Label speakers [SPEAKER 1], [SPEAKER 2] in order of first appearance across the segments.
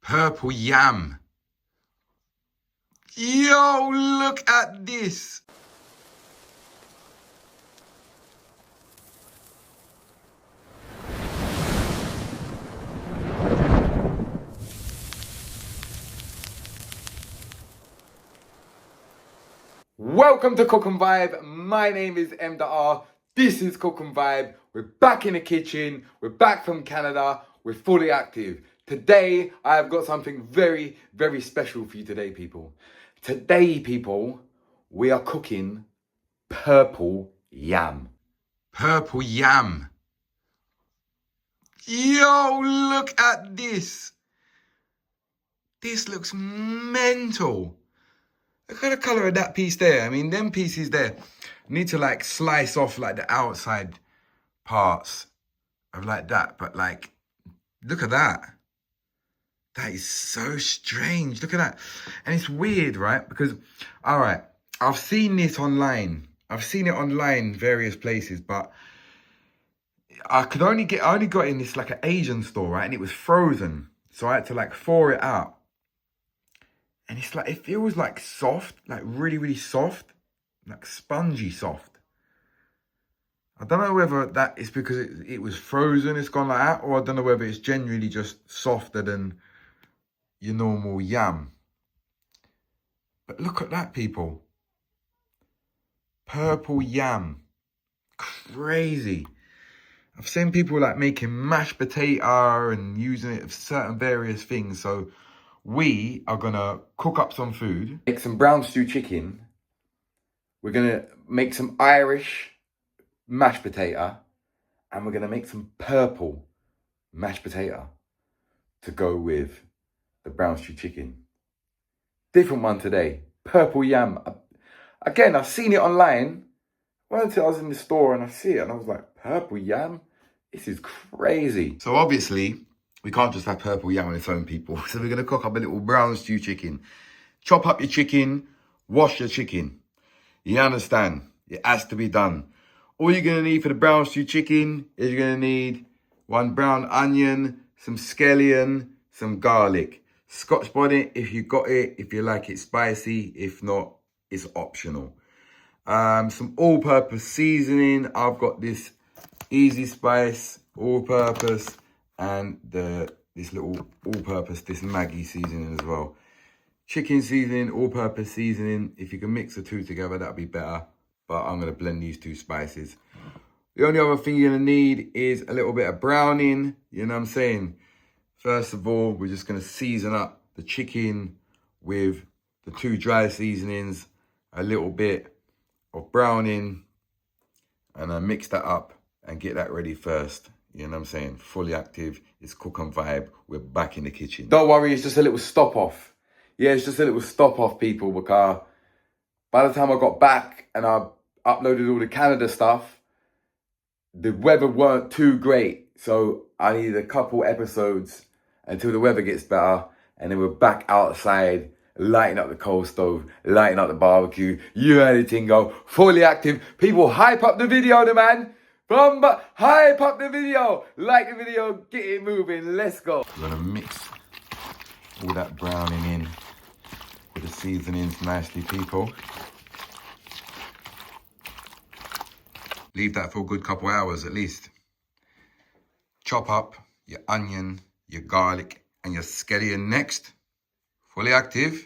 [SPEAKER 1] Purple yam. Yo, look at this. Welcome to Cook and Vibe. My name is M.R. This is Cook and Vibe. We're back in the kitchen. We're back from Canada. We're fully active. Today, I have got something very, very special for you today, people. Today, people, we are cooking purple yam. Purple yam. Yo, look at this. This looks mental. Look at the colour of that piece there. I mean, them pieces there need to like slice off like the outside parts of like that. But like, look at that. That is so strange. Look at that. And it's weird, right? Because, all right, I've seen this online. I've seen it online various places, but I only got it in this like an Asian store, right? And it was frozen. So I had to like thaw it out. And it's like, it feels like soft, like really, really soft, like spongy soft. I don't know whether that is because it was frozen, it's gone like that, or I don't know whether it's genuinely just softer than your normal yam. But look at that, people. Purple yam. Crazy. I've seen people like making mashed potato and using it for certain various things. So we are gonna cook up some food. Make some brown stew chicken. We're gonna make some Irish mashed potato. And we're gonna make some purple mashed potato to go with the brown stew chicken. Different one today. Purple yam. Again, I've seen it online. Well, I was in the store and I see it and I was like, purple yam? This is crazy. So obviously, we can't just have purple yam on its own, people. So we're going to cook up a little brown stew chicken. Chop up your chicken. Wash your chicken. You understand? It has to be done. All you're going to need for the brown stew chicken is you're going to need one brown onion, some scallion, some garlic. Scotch bonnet if you got it, if you like it spicy. If not, it's optional. Some all-purpose seasoning. I've got this Easy Spice all-purpose and this little all-purpose, this Maggi seasoning as well. Chicken seasoning, all-purpose seasoning. If you can mix the two together, that'd be better. But I'm going to blend these two spices. The only other thing you're going to need is a little bit of browning. You know what I'm saying? First of all, we're just going to season up the chicken with the two dry seasonings, a little bit of browning, and I mix that up and get that ready first. You know what I'm saying? Fully active. It's Cook and Vibe. We're back in the kitchen. Don't worry, it's just a little stop off. Yeah, it's just a little stop off, people, because by the time I got back and I uploaded all the Canada stuff, the weather weren't too great. So I needed a couple episodes until the weather gets better. And then we're back outside, lighting up the coal stove, lighting up the barbecue. You heard it, Tingo. Fully active. People, hype up the video, the man. Hype up the video. Like the video, get it moving. Let's go. We're going to mix all that browning in with the seasonings nicely, people. Leave that for a good couple hours at least. Chop up your onion, your garlic, and your scallion next. Fully active. See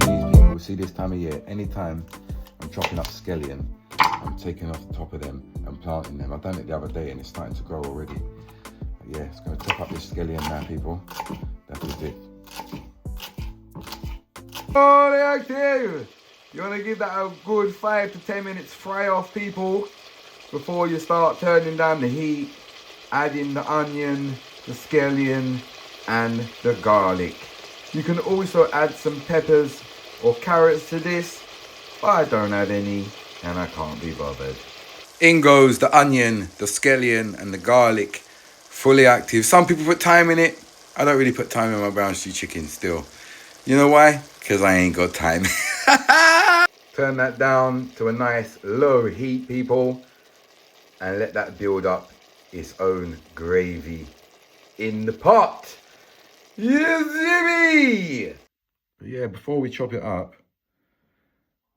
[SPEAKER 1] these people, see this time of year, anytime I'm chopping up scallion, I'm taking off the top of them and planting them. I've done it the other day and it's starting to grow already. But yeah, it's going to chop up this scallion now, people. That is it. Fully active! You want to give that a good 5 to 10 minutes fry off, people, before you start turning down the heat, adding the onion, the scallion, and the garlic. You can also add some peppers or carrots to this, but I don't add any and I can't be bothered. In goes the onion, the scallion, and the garlic. Fully active. Some people put time in it. I don't really put time in my brown stew chicken still. You know why? Because I ain't got time. Turn that down to a nice low heat, people, and let that build up its own gravy in the pot. Yes, Jimmy! But yeah, before we chop it up,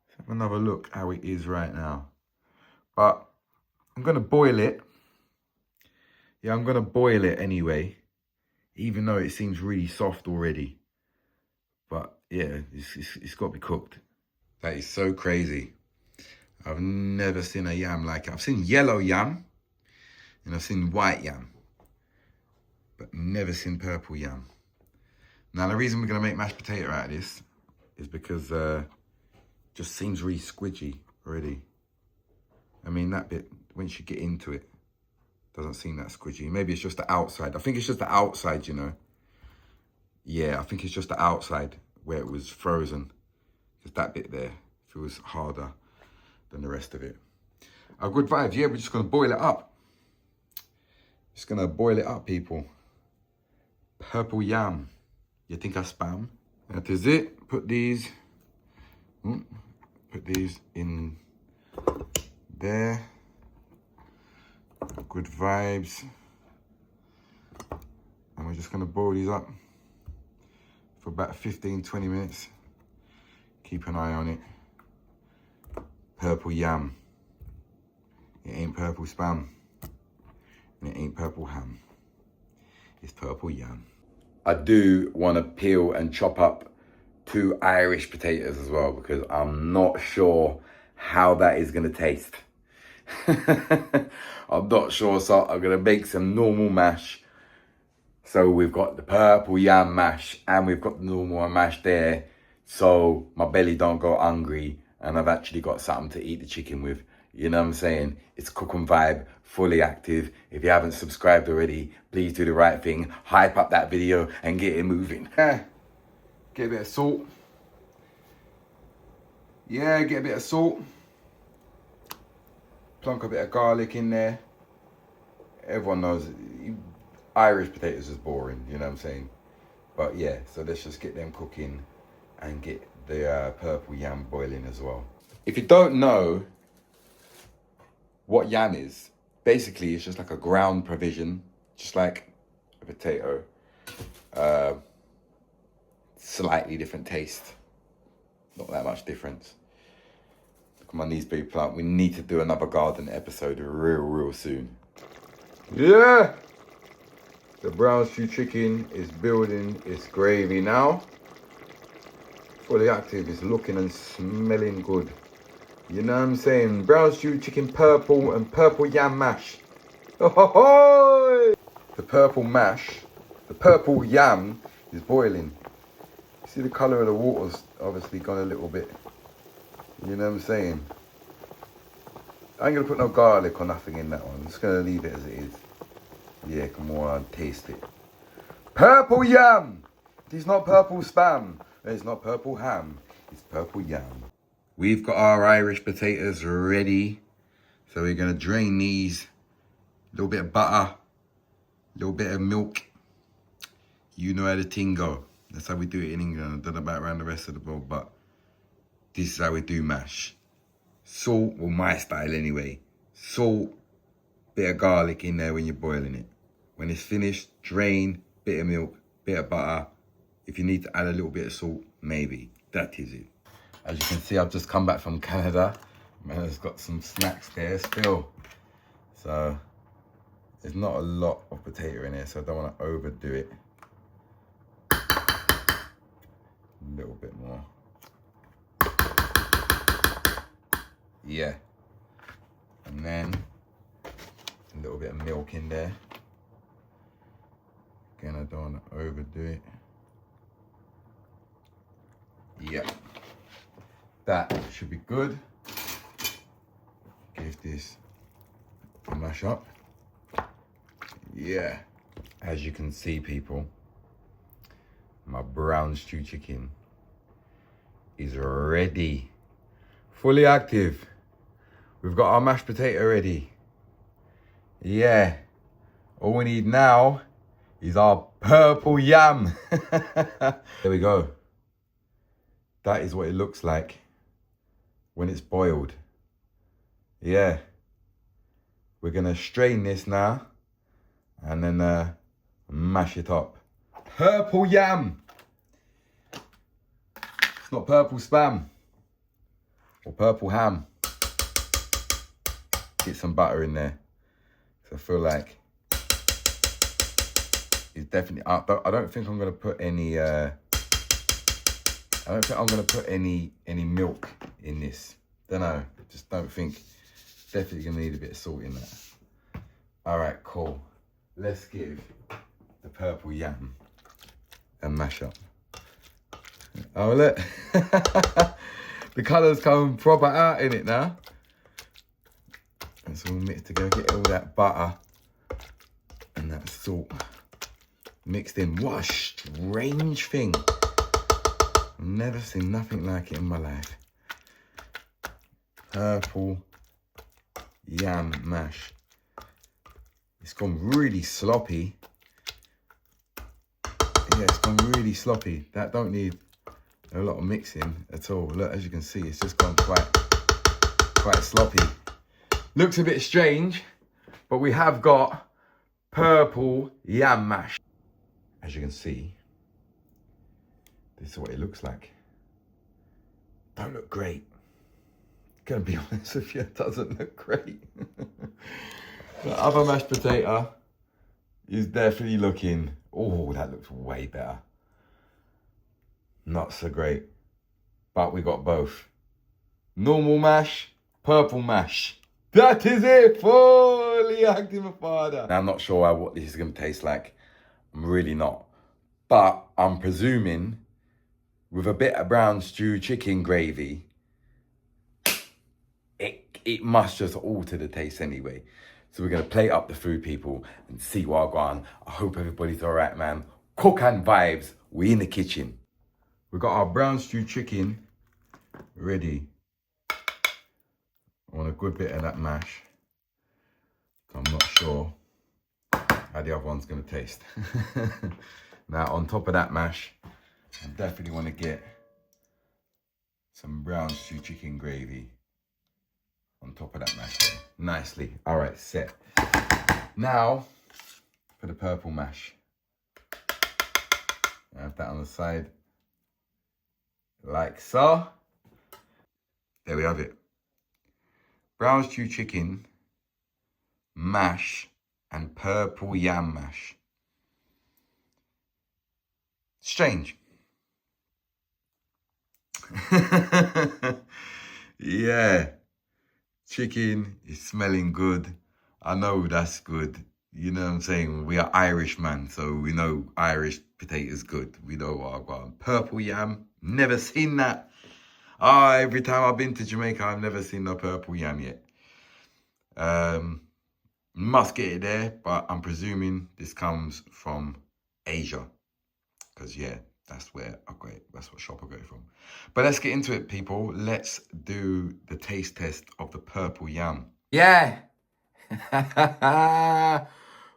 [SPEAKER 1] let's have another look how it is right now. But I'm going to boil it. Yeah, I'm going to boil it anyway, even though it seems really soft already. But yeah, it's got to be cooked. That is so crazy. I've never seen a yam like it. I've seen yellow yam and I've seen white yam, but never seen purple yam. Now, the reason we're going to make mashed potato out of this is because it just seems really squidgy already. I mean, that bit, once you get into it, doesn't seem that squidgy. Maybe it's just the outside. I think it's just the outside, you know. Yeah, I think it's just the outside where it was frozen. Just that bit there feels harder than the rest of it. A good vibes. Yeah, we're just going to boil it up. Just going to boil it up, people. Purple yam. You think I spam? That is it. Put these in there. Good vibes. And we're just going to boil these up for about 15-20 minutes. Keep an eye on it. Purple yam. It ain't purple spam. And it ain't purple ham. It's purple yam. I do want to peel and chop up 2 Irish potatoes as well, because I'm not sure how that is going to taste. I'm not sure, so I'm going to make some normal mash. So we've got the purple yam mash and we've got the normal mash there, so my belly don't go hungry and I've actually got something to eat the chicken with. You know what I'm saying? It's Cook and Vibe, fully active. If you haven't subscribed already, please do the right thing. Hype up that video and get it moving. Yeah, get a bit of salt. Yeah, get a bit of salt. Plunk a bit of garlic in there. Everyone knows Irish potatoes is boring, you know what I'm saying? But yeah, so let's just get them cooking and get the purple yam boiling as well. If you don't know what yam is, basically it's just like a ground provision, just like a potato. Slightly different taste, not that much difference. Look at my knees big plant. We need to do another garden episode real soon. Yeah, the brown stew chicken is building its gravy now. Fully active, it's looking and smelling good. You know what I'm saying? Brown stew chicken purple and purple yam mash. Oh, the purple mash, the purple yam is boiling. See the colour of the water's obviously gone a little bit. You know what I'm saying? I ain't gonna put no garlic or nothing in that one. I'm just gonna leave it as it is. Yeah, come on, taste it. Purple yam! It's not purple spam. It's not purple ham. It's purple yam. We've got our Irish potatoes ready. So we're gonna drain these. A little bit of butter. A little bit of milk. You know how the thing go. That's how we do it in England. I don't know about around the rest of the world, but this is how we do mash. Salt, well, my style anyway. Salt, bit of garlic in there when you're boiling it. When it's finished, drain, bit of milk, bit of butter. If you need to add a little bit of salt, maybe. That is it. As you can see, I've just come back from Canada. Man, I've got some snacks there still. So there's not a lot of potato in here, so I don't want to overdo it. A little bit more. Yeah. And then a little bit of milk in there. Again, I don't want to overdo it. Yeah. That should be good. Give this a mash up. Yeah. As you can see, people, my brown stew chicken is ready. Fully active. We've got our mashed potato ready. Yeah. All we need now is our purple yam. There we go. That is what it looks like when it's boiled. Yeah. We're gonna strain this now and then mash it up. Purple yam. It's not purple spam or purple ham. Get some butter in there. So I feel like it's definitely. I don't think I'm gonna put any. I don't think I'm gonna put any milk in this. Don't know. Just don't think. Definitely gonna need a bit of salt in that. All right, cool. Let's give the purple yam a mash up. Oh look, the colours come proper out in it now. It's all mixed together. Get all that butter and that salt mixed in. What a strange thing. I've never seen nothing like it in my life. Purple yam mash. It's gone really sloppy. Yeah, it's gone really sloppy. That don't need a lot of mixing at all. Look, as you can see, it's just gone quite sloppy. Looks a bit strange, but we have got purple yam mash. As you can see, this is what it looks like. Don't look great. Gonna be honest with you, it doesn't look great. The other mashed potato is definitely looking, oh, that looks way better. Not so great, but we got both. Normal mash, purple mash. That is it, fully active father. Now, I'm not sure what this is gonna taste like. I'm really not. But I'm presuming with a bit of brown stew chicken gravy, it must just alter the taste anyway. So we're gonna plate up the food, people, and see what I got on. I hope everybody's all right, man. Cook and vibes, we in the kitchen. We got our brown stew chicken ready. I want a good bit of that mash. I'm not sure how the other one's gonna taste. Now, on top of that mash, I definitely want to get some brown stew chicken gravy on top of that mash there. Nicely. All right, set. Now, for the purple mash. I have that on the side, like so. There we have it. Brown stew chicken, mash, and purple yam mash. Strange. Yeah. Chicken is smelling good. I know that's good. You know what I'm saying? We are Irish, man, so we know Irish potatoes good. We know what I've got. Purple yam, never seen that. Every time I've been to Jamaica, I've never seen no purple yam yet. Must get it there, but I'm presuming this comes from Asia. Because, yeah, that's where I got it. That's what shop I got it from. But let's get into it, people. Let's do the taste test of the purple yam. Yeah.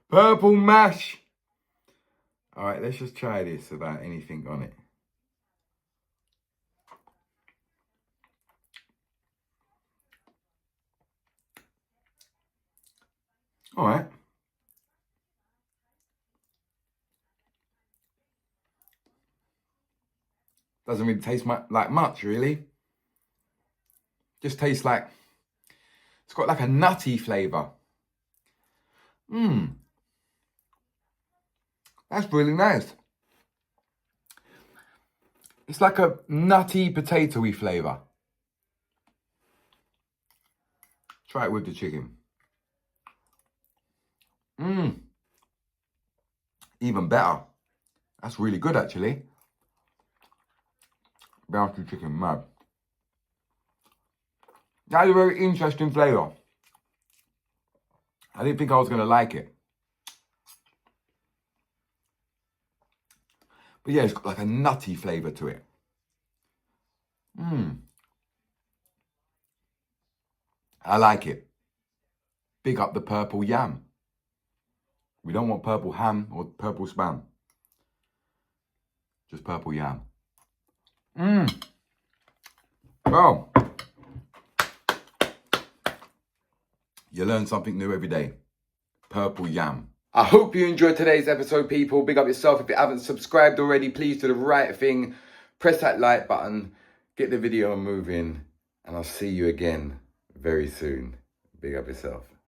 [SPEAKER 1] Purple mash. All right, let's just try this without anything on it. All right. Doesn't really taste like much, really. Just tastes like, it's got like a nutty flavour. That's really nice. It's like a nutty, potatoey flavour. Try it with the chicken. Even better. That's really good, actually. Brown stew chicken, mad. That's a very interesting flavour. I didn't think I was going to like it. But yeah, it's got like a nutty flavour to it. I like it. Big up the purple yam. We don't want purple ham or purple spam. Just purple yam. Well, you learn something new every day. Purple yam. I hope you enjoyed today's episode, people. Big up yourself. If you haven't subscribed already, please do the right thing. Press that like button. Get the video moving. And I'll see you again very soon. Big up yourself.